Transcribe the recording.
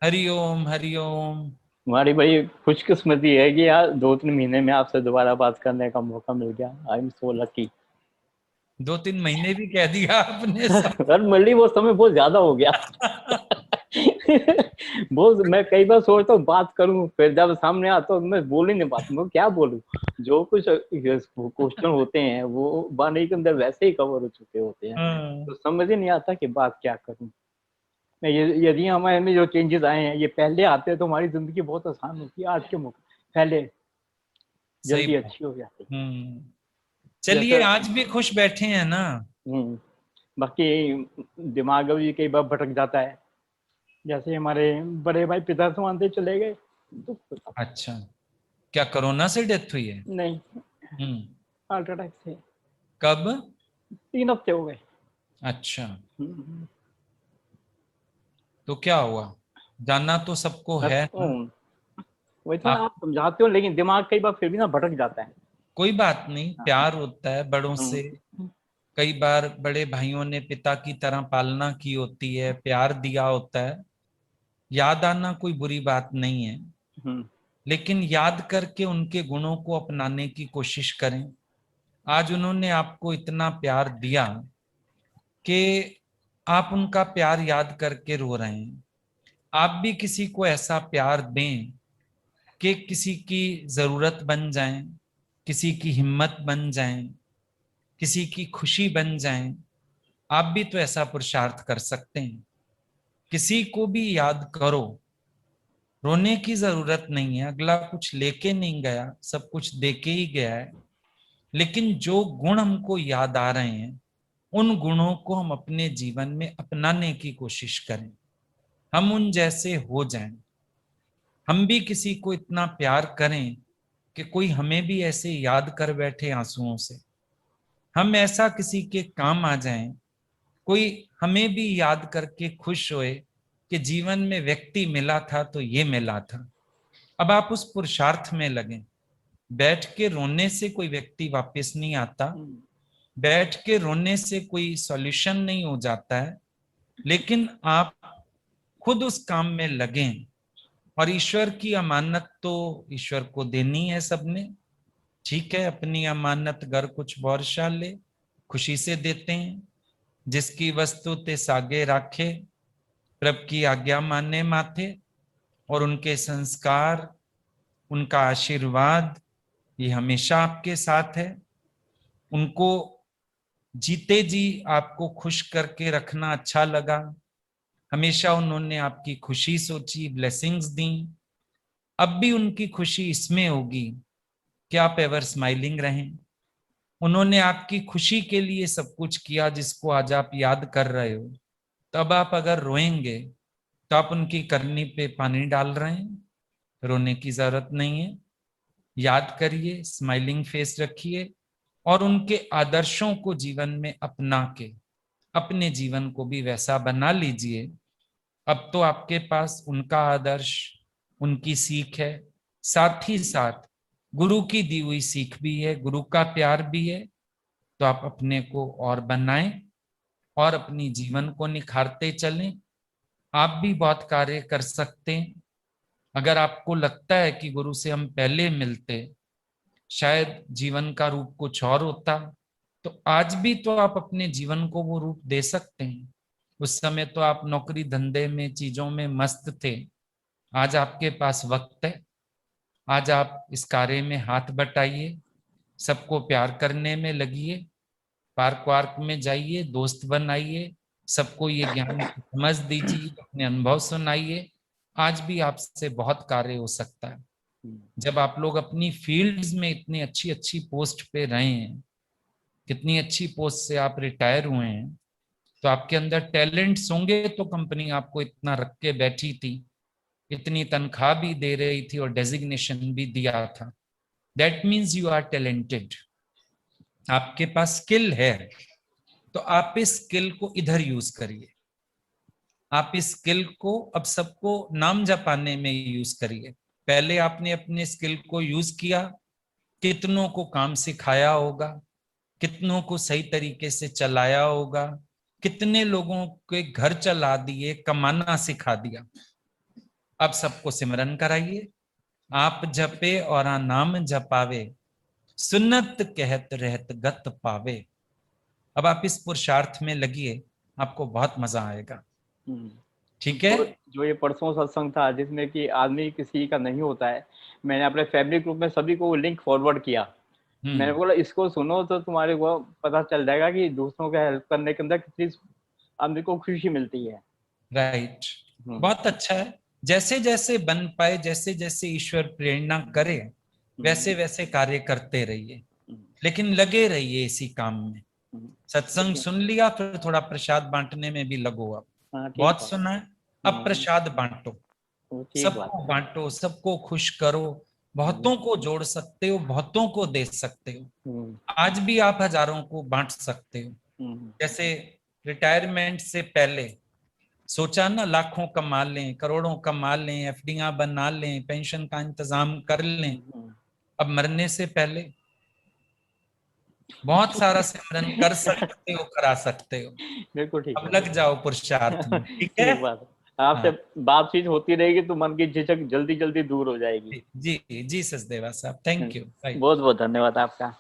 हरिओम हरिओम। हमारी बड़ी खुशकिस्मती है कि यार 2-3 महीने में आपसे दोबारा बात करने का मौका मिल गया। I am so lucky. 2-3 महीने भी कह दिया आपने सब। सर मल्ली वो समय बहुत ज्यादा हो गया। बहुत मैं कई बार सोचता हूँ बात करूं, फिर जब सामने आता हूँ मैं बोल ही नहीं पाता, मैं क्या बोलूं। जो कुछ क्वेश्चन होते हैं वो वाणी के अंदर वैसे ही कवर हो चुके होते हैं, हाँ, तो समझ ही नहीं आता कि बात क्या करूं मैं। ये यदि हमारे में जो चेंजेस आए हैं ये पहले आते तो हमारी जिंदगी बहुत आसान होती है। आज के मौके पहले सही जल्दी बात। अच्छी हो जाती। हम्म। जैसे चलिए आज भी खुश बैठे हैं ना। बाकी दिमाग भी कई बार भटक जाता है। जैसे हमारे बड़े भाई पिता समानते चले गए, दुख होता। अच्छा, क्या कोरोना से डेथ हुई है? नहीं, हम्म। हार्ट अटैक से कब? 3 हफ्ते हो गए। अच्छा, हम्म, तो क्या हुआ? जानना तो सबको है ना। वही तो आप, आप समझाते हो लेकिन दिमाग कई बार फिर भी ना भटक जाता है। कोई बात नहीं, हाँ। प्यार होता है बड़ों से। हम्म, कई बार बड़े भाइयों ने पिता की तरह पालना की होती है, प्यार दिया होता है। याद आना कोई बुरी बात नहीं है, हम्म, लेकिन याद करके उनके गुणों को अपनाने की कोशिश करें। आज उन्होंने आपको इतना प्यार दिया कि आप उनका प्यार याद करके रो रहे हैं। आप भी किसी को ऐसा प्यार दें कि किसी की जरूरत बन जाएं, किसी की हिम्मत बन जाएं, किसी की खुशी बन जाएं। आप भी तो ऐसा पुरुषार्थ कर सकते हैं। किसी को भी याद करो। रोने की जरूरत नहीं है, अगला कुछ लेके नहीं गया, सब कुछ देके ही गया है। लेकिन जो गुण हमको याद आ रहे हैं, उन गुणों को हम अपने जीवन में अपनाने की कोशिश करें। हम उन जैसे हो जाएं। हम भी किसी को इतना प्यार करें कि कोई हमें भी ऐसे याद कर बैठे आंसुओं से। हम ऐसा किसी के काम आ जाएं, कोई हमें भी याद करके खुश होए कि जीवन में व्यक्ति मिला था तो ये मिला था। अब आप उस पुरुषार्थ में लगें। बैठ के रोने से कोई व्यक्ति वापस नहीं आता। हम्म, बैठ के रोने से कोई सॉल्यूशन नहीं हो जाता है। लेकिन आप खुद उस काम में लगें। और ईश्वर की अमानत तो ईश्वर को देनी है सबने। ठीक है, अपनी अमानत घर कुछ वर्षा ले, खुशी से देते हैं। जिसकी वस्तु ते सागे राखे, प्रभ की आज्ञा माने माथे। और उनके संस्कार, उनका आशीर्वाद, ये हमेशा आपके साथ है। उनको जीते जी आपको खुश करके रखना अच्छा लगा। हमेशा उन्होंने आपकी खुशी सोची, ब्लेसिंग्स दी। अब भी उनकी खुशी इसमें होगी कि आप एवर स्माइलिंग रहें। उन्होंने आपकी खुशी के लिए सब कुछ किया जिसको आज आप याद कर रहे हो। तब आप अगर रोएंगे तो आप उनकी करनी पे पानी डाल रहे हैं। रोने की जरूरत नहीं है। याद करिए, स्माइलिंग फेस रखिए और उनके आदर्शों को जीवन में अपना के अपने जीवन को भी वैसा बना लीजिए। अब तो आपके पास उनका आदर्श, उनकी सीख है, साथ ही साथ गुरु की दी हुई सीख भी है, गुरु का प्यार भी है। तो आप अपने को और बनाएं और अपनी जीवन को निखारते चलें। आप भी बहुत कार्य कर सकते हैं। अगर आपको लगता है कि गुरु से हम पहले मिलते, शायद जीवन का रूप कुछ और होता, तो आज भी तो आप अपने जीवन को वो रूप दे सकते हैं। उस समय तो आप नौकरी धंधे में, चीजों में मस्त थे। आज आपके पास वक्त है। आज आप इस कार्य में हाथ बटाइए, सबको प्यार करने में लगिए। पार्क वार्क में जाइए, दोस्त बनाइए, सबको ये ज्ञान समझ दीजिए, अपने अनुभव सुनाइए। आज भी आपसे बहुत कार्य हो सकता है। जब आप लोग अपनी फील्ड्स में इतनी अच्छी अच्छी पोस्ट पे रहे हैं, कितनी अच्छी पोस्ट से आप रिटायर हुए हैं, तो आपके अंदर टैलेंट्स होंगे तो कंपनी आपको इतना रख के बैठी थी, इतनी तनख्वाह भी दे रही थी और डेजिग्नेशन भी दिया था। That means you are talented. आपके पास स्किल है, तो आप इस स्किल को इधर यूज करिए। आप इस स्किल को अब सबको नाम जपाने में यूज करिए। पहले आपने अपने स्किल को यूज किया, कितनों को काम सिखाया होगा, कितनों को सही तरीके से चलाया होगा, कितने लोगों के घर चला दिए, कमाना सिखा दिया। अब सबको सिमरन कराइए। आप जपे और नाम जपावे, सुन्नत कहत रहत गत पावे। अब आप इस पुरुषार्थ में लगिए, आपको बहुत मजा आएगा। ठीक है। तो जो ये परसों सत्संग था जिसमें कि आदमी किसी का नहीं होता है, मैंने अपने फैमिली ग्रुप में सभी को लिंक फॉरवर्ड किया। मैंने बोला इसको सुनो तो तुम्हारे को पता चल जाएगा कि दूसरों का हेल्प करने के अंदर कितनी आदमी को खुशी मिलती है। राइट। बहुत अच्छा है। जैसे जैसे बन पाए, जैसे जैसे ईश्वर प्रेरणा करे, वैसे वैसे कार्य करते रहिए, लेकिन लगे रहिए इसी काम में। सत्संग सुन लिया, फिर थोड़ा प्रसाद बांटने में भी लगो। अब हाँ, ठीक बहुत बात। सुना है, अब प्रसाद बांटो, ठीक बात सबको है। बांटो, सबको खुश करो। बहुतों को जोड़ सकते हो, बहुतों को दे सकते हो। आज भी आप हजारों को बांट सकते हो। जैसे रिटायरमेंट से पहले सोचा ना, लाखों कमा लें, करोड़ों कमा लें, एफडीआं बना लें, पेंशन का इंतजाम कर लें। अब मरने से पहले बहुत सारा सिमरन कर सकते हो, करा सकते हो। बिल्कुल ठीक अब है। लग जाओ पुरुषार्थ में। ठीक है। ठीक बात है। आपसे हाँ बातचीत होती रहेगी तो मन की झिझक जल्दी जल्दी दूर हो जाएगी। जी जी सचदेवा साहब, थैंक यू। बहुत बहुत धन्यवाद आपका।